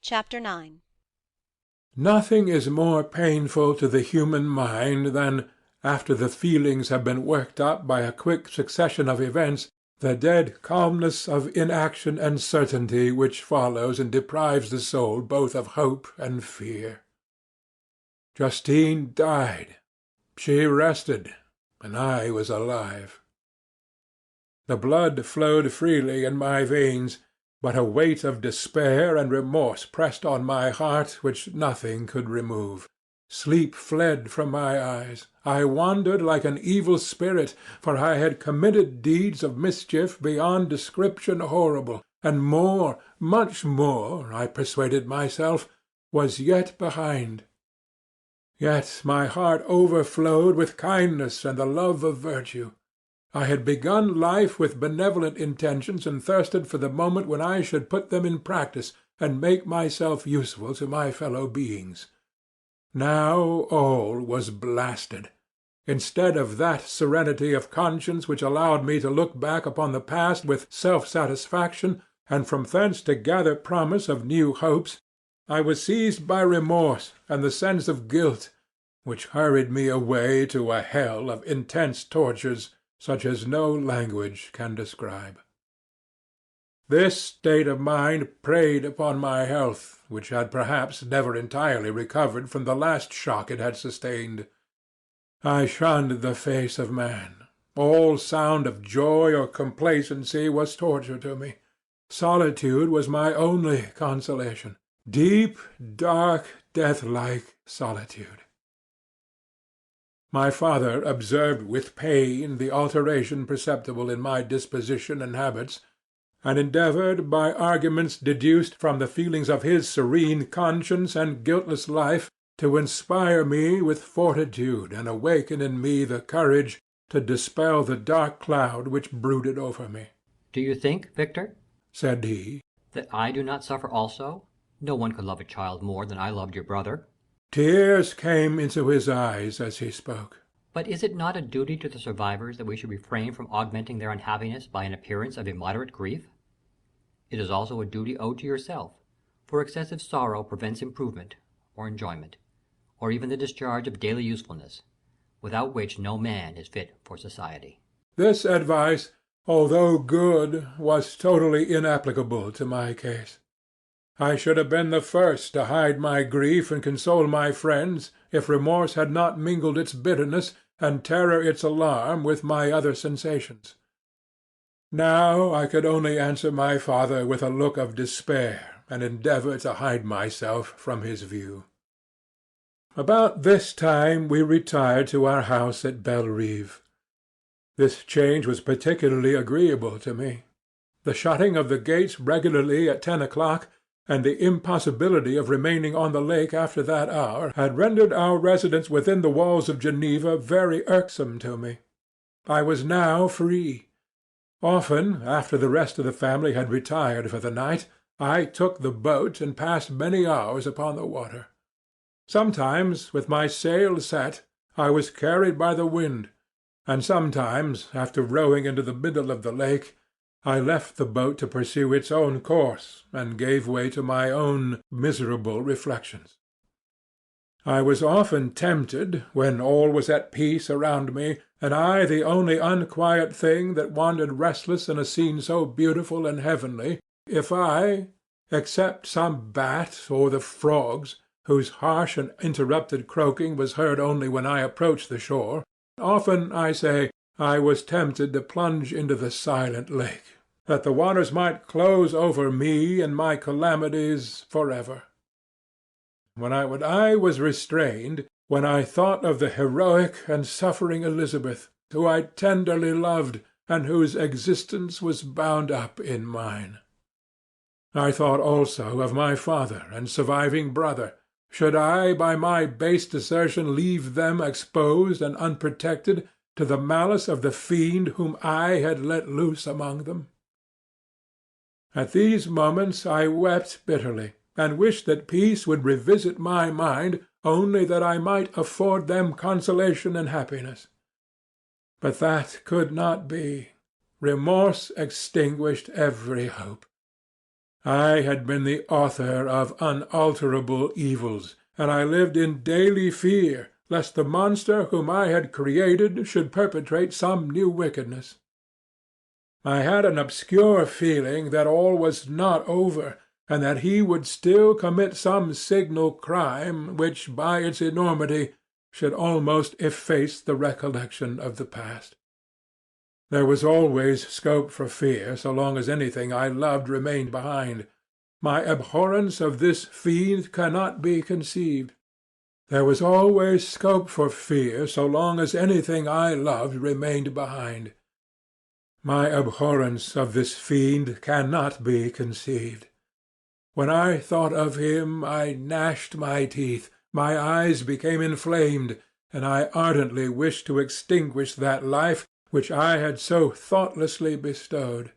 Chapter 9. Nothing is more painful to the human mind than, after the feelings have been worked up by a quick succession of events, the dead calmness of inaction and certainty which follows and deprives the soul both of hope and fear. Justine died. She rested, and I was alive. The blood flowed freely in my veins, but a weight of despair and remorse pressed on my heart which nothing could remove. Sleep fled from my eyes. I wandered like an evil spirit, for I had committed deeds of mischief beyond description horrible, and more, much more, I persuaded myself, was yet behind. Yet my heart overflowed with kindness and the love of virtue. I had begun life with benevolent intentions and thirsted for the moment when I should put them in practice and make myself useful to my fellow beings. Now all was blasted. Instead of that serenity of conscience which allowed me to look back upon the past with self-satisfaction, and from thence to gather promise of new hopes, I was seized by remorse and the sense of guilt, which hurried me away to a hell of intense tortures, such as no language can describe. This state of mind preyed upon my health, which had perhaps never entirely recovered from the last shock it had sustained. I shunned the face of man. All sound of joy or complacency was torture to me. Solitude was my only consolation. Deep, dark, death-like solitude. My father observed with pain the alteration perceptible in my disposition and habits, and endeavored, by arguments deduced from the feelings of his serene conscience and guiltless life, to inspire me with fortitude and awaken in me the courage to dispel the dark cloud which brooded over me. "Do you think, Victor," said he, "that I do not suffer also? No one could love a child more than I loved your brother." Tears came into his eyes as he spoke. "But is it not a duty to the survivors that we should refrain from augmenting their unhappiness by an appearance of immoderate grief? It is also a duty owed to yourself, for excessive sorrow prevents improvement, or enjoyment, or even the discharge of daily usefulness, without which no man is fit for society." This advice, although good, was totally inapplicable to my case. I should have been the first to hide my grief and console my friends, if remorse had not mingled its bitterness, and terror its alarm, with my other sensations. Now I could only answer my father with a look of despair, and endeavor to hide myself from his view. About this time we retired to our house at Bellerive. This change was particularly agreeable to me. The shutting of the gates regularly at 10 o'clock, and the impossibility of remaining on the lake after that hour, had rendered our residence within the walls of Geneva very irksome to me. I was now free. Often, after the rest of the family had retired for the night, I took the boat and passed many hours upon the water. Sometimes, with my sail set, I was carried by the wind, and sometimes, after rowing into the middle of the lake, I left the boat to pursue its own course, and gave way to my own miserable reflections. I was often tempted, when all was at peace around me, and I the only unquiet thing that wandered restless in a scene so beautiful and heavenly, if I, except some bat or the frogs, whose harsh and interrupted croaking was heard only when I approached the shore, often, I say, I was tempted to plunge into the silent lake, that the waters might close over me and my calamities forever. When I was restrained, when I thought of the heroic and suffering Elizabeth, who I tenderly loved, and whose existence was bound up in mine. I thought also of my father and surviving brother. Should I by my base desertion leave them exposed and unprotected to the malice of the fiend whom I had let loose among them? At these moments I wept bitterly, and wished that peace would revisit my mind, only that I might afford them consolation and happiness. But that could not be. Remorse extinguished every hope. I had been the author of unalterable evils, and I lived in daily fear lest the monster whom I had created should perpetrate some new wickedness. I had an obscure feeling that all was not over, and that he would still commit some signal crime which by its enormity should almost efface the recollection of the past. There was always scope for fear so long as anything I loved remained behind. My abhorrence of this fiend cannot be conceived. There was always scope for fear so long as anything I loved remained behind. My abhorrence of this fiend cannot be conceived. When I thought of him, I gnashed my teeth, my eyes became inflamed, and I ardently wished to extinguish that life which I had so thoughtlessly bestowed.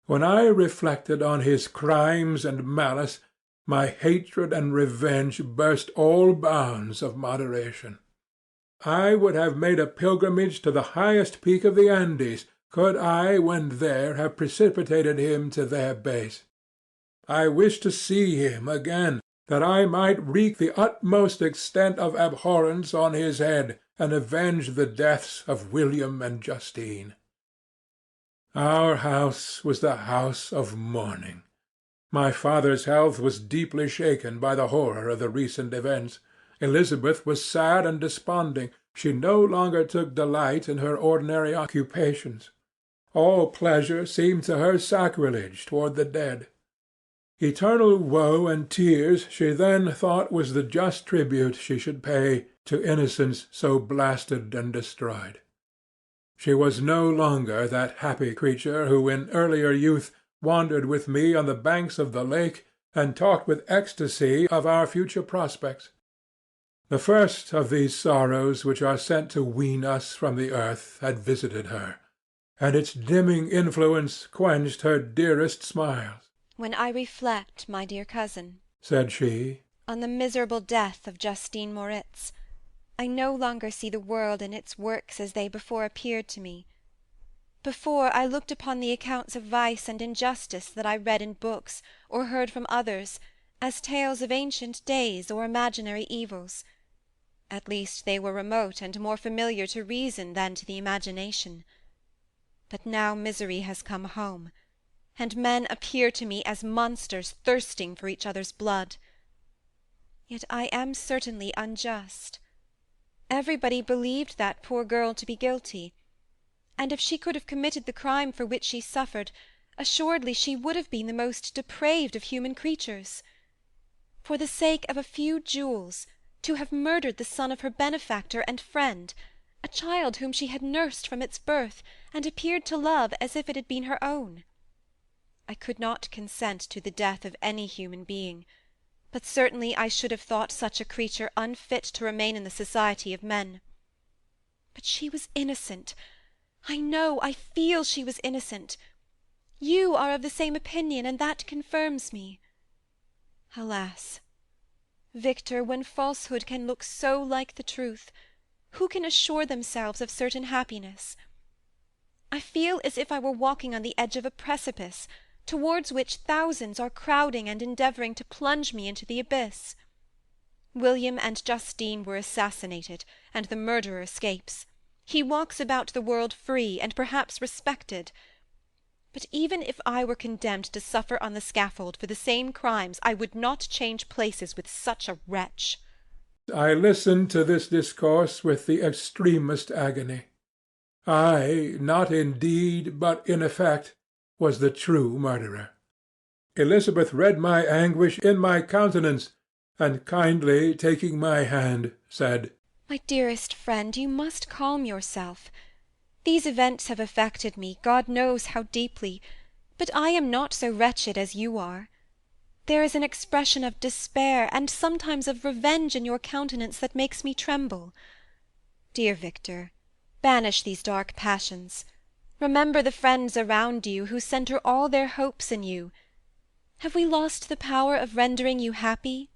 When I reflected on his crimes and malice, my hatred and revenge burst all bounds of moderation. I would have made a pilgrimage to the highest peak of the Andes, could I, when there, have precipitated him to their base. I wished to see him again, that I might wreak the utmost extent of abhorrence on his head, and avenge the deaths of William and Justine. Our house was the house of mourning. My father's health was deeply shaken by the horror of the recent events. Elizabeth was sad and desponding. She no longer took delight in her ordinary occupations. All pleasure seemed to her sacrilege toward the dead. Eternal woe and tears she then thought was the just tribute she should pay to innocence so blasted and destroyed. She was no longer that happy creature who in earlier youth wandered with me on the banks of the lake and talked with ecstasy of our future prospects. The first of these sorrows which are sent to wean us from the earth had visited her, and its dimming influence quenched her dearest smiles. "When I reflect, my dear cousin," said she, "on the miserable death of Justine Moritz, I no longer see the world and its works as they before appeared to me. Before, I looked upon the accounts of vice and injustice that I read in books or heard from others as tales of ancient days or imaginary evils. At least they were remote and more familiar to reason than to the imagination. But now misery has come home, and men appear to me as monsters thirsting for each other's blood. Yet I am certainly unjust. Everybody believed that poor girl to be guilty, and if she could have committed the crime for which she suffered, assuredly she would have been the most depraved of human creatures. For the sake of a few jewels, to have murdered the son of her benefactor and friend, a child whom she had nursed from its birth, and appeared to love as if it had been her own. I could not consent to the death of any human being, but certainly I should have thought such a creature unfit to remain in the society of men. But she was innocent. I know, I feel she was innocent. You are of the same opinion, and that confirms me. Alas! Victor, when falsehood can look so like the truth, who can assure themselves of certain happiness? I feel as if I were walking on the edge of a precipice, towards which thousands are crowding and endeavouring to plunge me into the abyss. William and Justine were assassinated, and the murderer escapes. He walks about the world free, and perhaps respected. But even if I were condemned to suffer on the scaffold for the same crimes, I would not change places with such a wretch." I listened to this discourse with the extremest agony. I, not in deed, but in effect, was the true murderer. Elizabeth read my anguish in my countenance, and kindly taking my hand, said, "My dearest friend, you must calm yourself. These events have affected me, God knows how deeply, but I am not so wretched as you are. There is an expression of despair and sometimes of revenge in your countenance that makes me tremble. Dear Victor, banish these dark passions. Remember the friends around you who centre all their hopes in you. Have we lost the power of rendering you happy?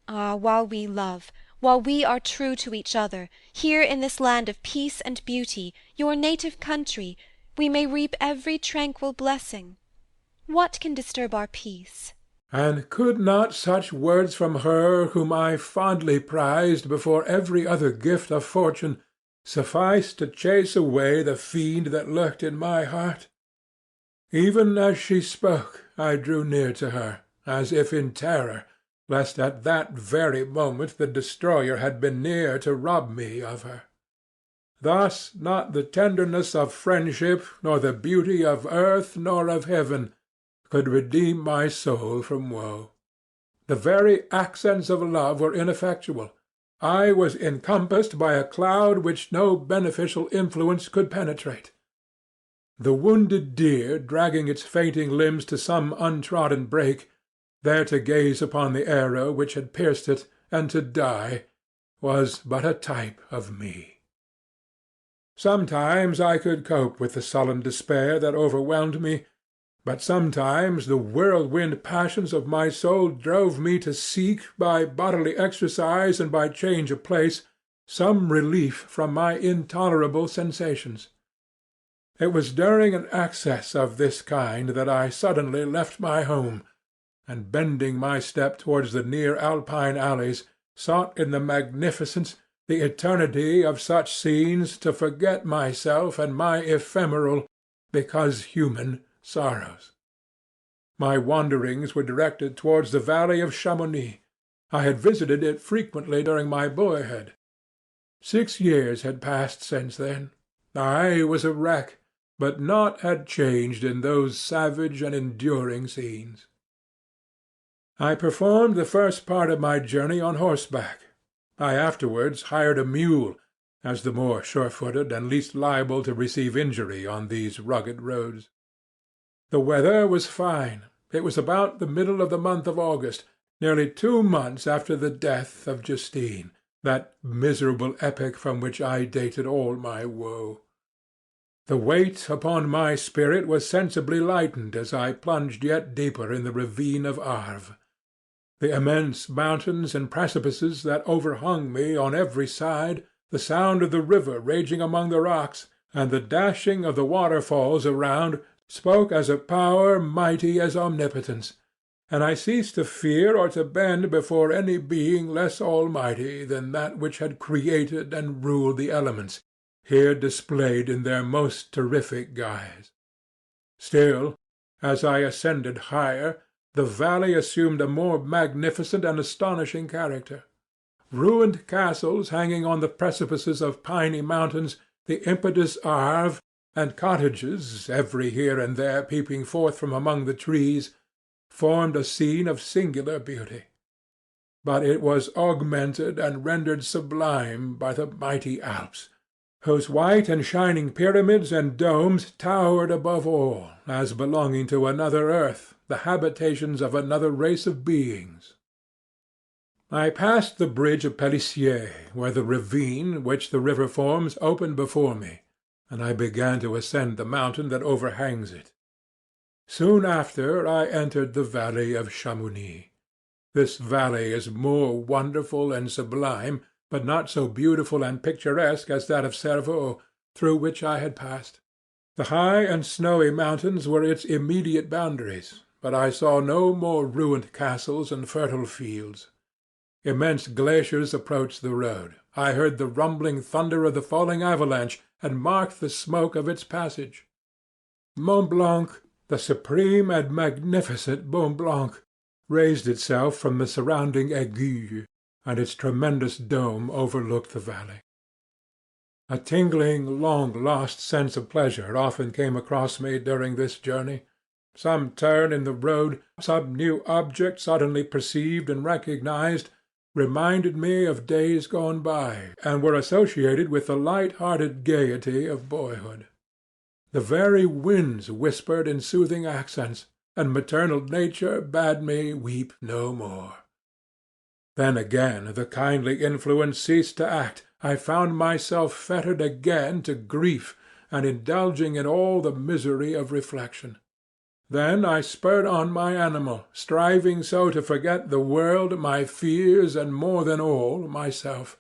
Ah, while we love, while we are true to each other, here in this land of peace and beauty, your native country, we may reap every tranquil blessing. What can disturb our peace? And could not such words from her whom I fondly prized before every other gift of fortune suffice to chase away the fiend that lurked in my heart? Even as she spoke, I drew near to her, as if in terror, lest at that very moment the destroyer had been near to rob me of her. Thus not the tenderness of friendship, nor the beauty of earth nor of heaven, could redeem my soul from woe. The very accents of love were ineffectual. I was encompassed by a cloud which no beneficial influence could penetrate. The wounded deer, dragging its fainting limbs to some untrodden brake, there to gaze upon the arrow which had pierced it, and to die, was but a type of me. Sometimes I could cope with the sullen despair that overwhelmed me, but sometimes the whirlwind passions of my soul drove me to seek, by bodily exercise and by change of place, some relief from my intolerable sensations. It was during an access of this kind that I suddenly left my home, and bending my step towards the near Alpine alleys, sought in the magnificence, the eternity of such scenes to forget myself and my ephemeral, because human, sorrows. My wanderings were directed towards the valley of Chamonix. I had visited it frequently during my boyhood. 6 years had passed since then. I was a wreck, but naught had changed in those savage and enduring scenes. I performed the first part of my journey on horseback. I afterwards hired a mule, as the more sure-footed and least liable to receive injury on these rugged roads. The weather was fine. It was about the middle of the month of August, nearly 2 months after the death of Justine, that miserable epoch from which I dated all my woe. The weight upon my spirit was sensibly lightened as I plunged yet deeper in the ravine of Arve. The immense mountains and precipices that overhung me on every side, the sound of the river raging among the rocks, and the dashing of the waterfalls around, spoke as a power mighty as omnipotence, and I ceased to fear or to bend before any being less almighty than that which had created and ruled the elements, here displayed in their most terrific guise. Still, as I ascended higher, the valley assumed a more magnificent and astonishing character. Ruined castles hanging on the precipices of piny mountains, the impetuous Arve, and cottages, every here and there peeping forth from among the trees, formed a scene of singular beauty. But it was augmented and rendered sublime by the mighty Alps, whose white and shining pyramids and domes towered above all, as belonging to another earth, the habitations of another race of beings. I passed the bridge of Pelissier, where the ravine which the river forms opened before me, and I began to ascend the mountain that overhangs it. Soon after I entered the valley of Chamonix. This valley is more wonderful and sublime, but not so beautiful and picturesque as that of Cervaux, through which I had passed. The high and snowy mountains were its immediate boundaries, but I saw no more ruined castles and fertile fields. Immense glaciers approached the road. I heard the rumbling thunder of the falling avalanche, and marked the smoke of its passage. Mont Blanc, the supreme and magnificent Mont Blanc, raised itself from the surrounding aiguilles, and its tremendous dome overlooked the valley. A tingling, long-lost sense of pleasure often came across me during this journey. Some turn in the road, some new object suddenly perceived and recognized, reminded me of days gone by, and were associated with the light-hearted gaiety of boyhood. The very winds whispered in soothing accents, and maternal nature bade me weep no more. Then again the kindly influence ceased to act. I found myself fettered again to grief, and indulging in all the misery of reflection. Then I spurred on my animal, striving so to forget the world, my fears, and more than all, myself.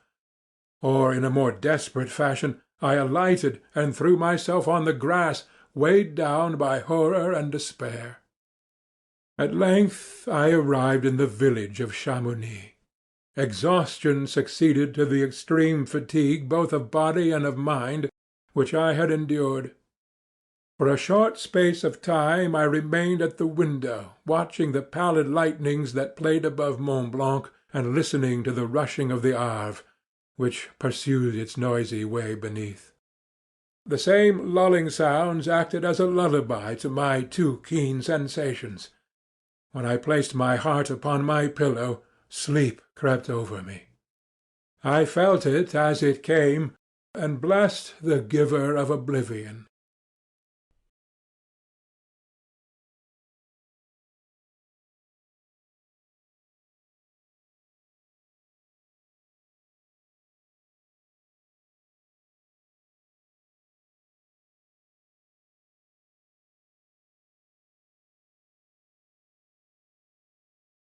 Or in a more desperate fashion I alighted and threw myself on the grass, weighed down by horror and despair. At length I arrived in the village of Chamonix. Exhaustion succeeded to the extreme fatigue both of body and of mind which I had endured. For a short space of time I remained at the window, watching the pallid lightnings that played above Mont Blanc, and listening to the rushing of the Arve, which pursued its noisy way beneath. The same lulling sounds acted as a lullaby to my too keen sensations. When I placed my heart upon my pillow, sleep crept over me. I felt it as it came, and blessed the giver of oblivion.